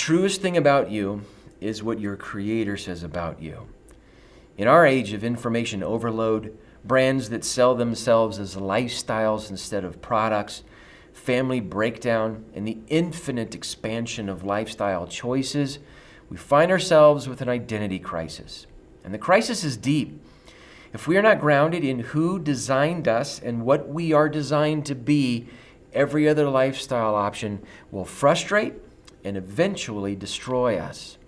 truest thing about you is what your Creator says about you. In our age of information overload, brands that sell themselves as lifestyles instead of products, family breakdown, and the infinite expansion of lifestyle choices, we find ourselves with an identity crisis. And the crisis is deep. If we are not grounded in who designed us and what we are designed to be, every other lifestyle option will frustrate and eventually destroy us.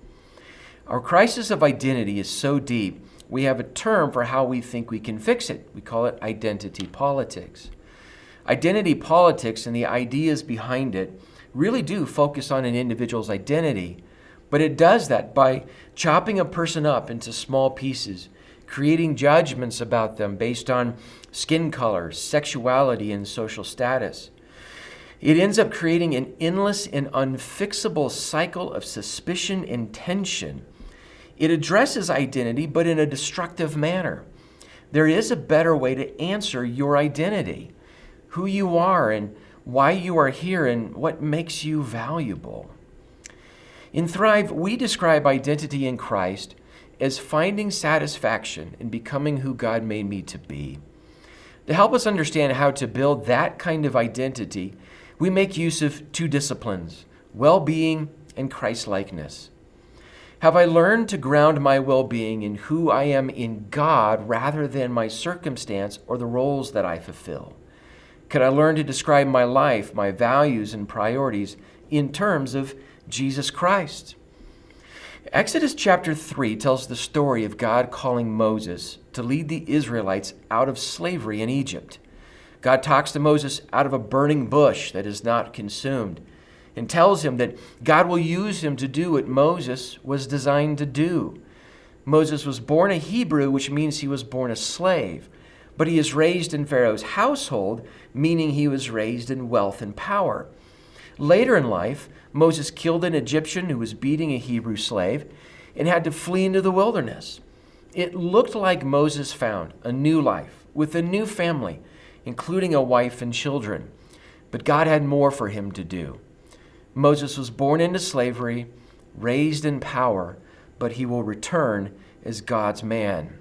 Our crisis of identity is so deep, we have a term for how we think we can fix it. We call it identity politics. Identity politics and the ideas behind it really do focus on an individual's identity, but it does that by chopping a person up into small pieces, creating judgments about them based on skin color, sexuality, and social status. It ends up creating an endless and unfixable cycle of suspicion and tension. It addresses identity, but in a destructive manner. There is a better way to answer your identity, who you are and why you are here and what makes you valuable. In Thrive, we describe identity in Christ as finding satisfaction in becoming who God made me to be. To help us understand how to build that kind of identity, we make use of two disciplines, well-being and Christ-likeness. Have I learned to ground my well-being in who I am in God rather than my circumstance or the roles that I fulfill? Can I learn to describe my life, my values, and priorities in terms of Jesus Christ? Exodus chapter 3 tells the story of God calling Moses to lead the Israelites out of slavery in Egypt. God talks to Moses out of a burning bush that is not consumed and tells him that God will use him to do what Moses was designed to do. Moses was born a Hebrew, which means he was born a slave, but he is raised in Pharaoh's household, meaning he was raised in wealth and power. Later in life, Moses killed an Egyptian who was beating a Hebrew slave and had to flee into the wilderness. It looked like Moses found a new life with a new family, including a wife and children. But God had more for him to do. Moses was born into slavery, raised in power, but he will return as God's man.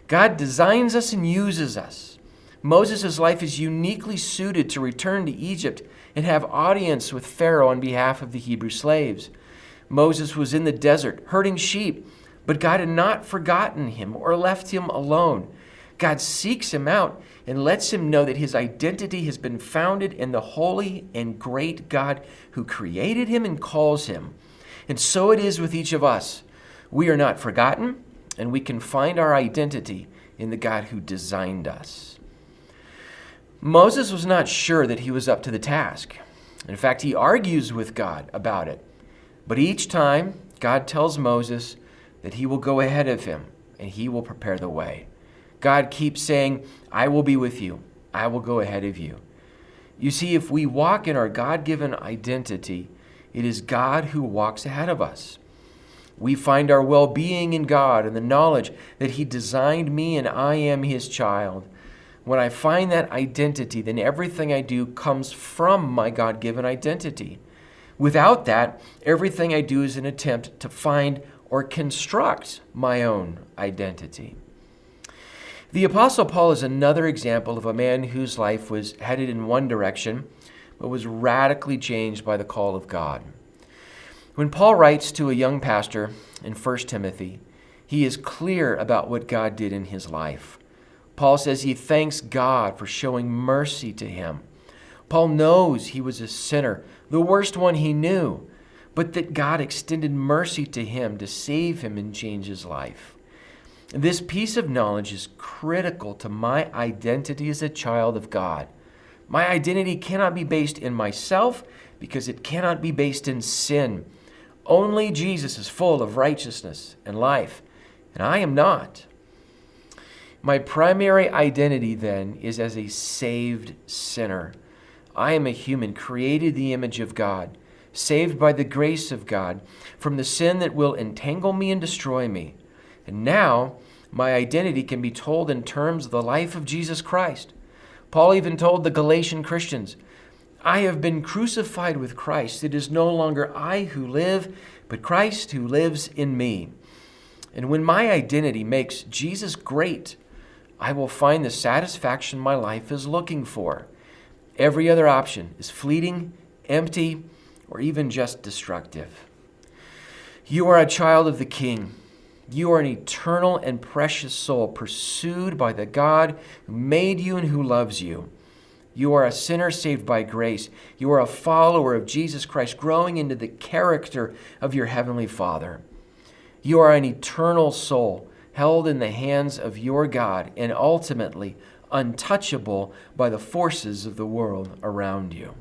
God designs us and uses us. Moses' life is uniquely suited to return to Egypt and have audience with Pharaoh on behalf of the Hebrew slaves. Moses was in the desert herding sheep, but God had not forgotten him or left him alone. God seeks him out and lets him know that his identity has been founded in the holy and great God who created him and calls him. And so it is with each of us. We are not forgotten, and we can find our identity in the God who designed us. Moses was not sure that he was up to the task. In fact, he argues with God about it. But each time, God tells Moses that he will go ahead of him and he will prepare the way. God keeps saying, I will be with you. I will go ahead of you. You see, if we walk in our God-given identity, it is God who walks ahead of us. We find our well-being in God and the knowledge that he designed me and I am his child. When I find that identity, then everything I do comes from my God-given identity. Without that, everything I do is an attempt to find or construct my own identity. The Apostle Paul is another example of a man whose life was headed in one direction, but was radically changed by the call of God. When Paul writes to a young pastor in 1 Timothy, he is clear about what God did in his life. Paul says he thanks God for showing mercy to him. Paul knows he was a sinner, the worst one he knew, but that God extended mercy to him to save him and change his life. This piece of knowledge is critical to my identity as a child of God. My identity cannot be based in myself because it cannot be based in sin. Only Jesus is full of righteousness and life, and I am not. My primary identity then is as a saved sinner. I am a human created in the image of God, saved by the grace of God from the sin that will entangle me and destroy me. And now, my identity can be told in terms of the life of Jesus Christ. Paul even told the Galatian Christians, I have been crucified with Christ. It is no longer I who live, but Christ who lives in me. And when my identity makes Jesus great, I will find the satisfaction my life is looking for. Every other option is fleeting, empty, or even just destructive. You are a child of the King. You are an eternal and precious soul pursued by the God who made you and who loves you. You are a sinner saved by grace. You are a follower of Jesus Christ, growing into the character of your Heavenly Father. You are an eternal soul held in the hands of your God and ultimately untouchable by the forces of the world around you.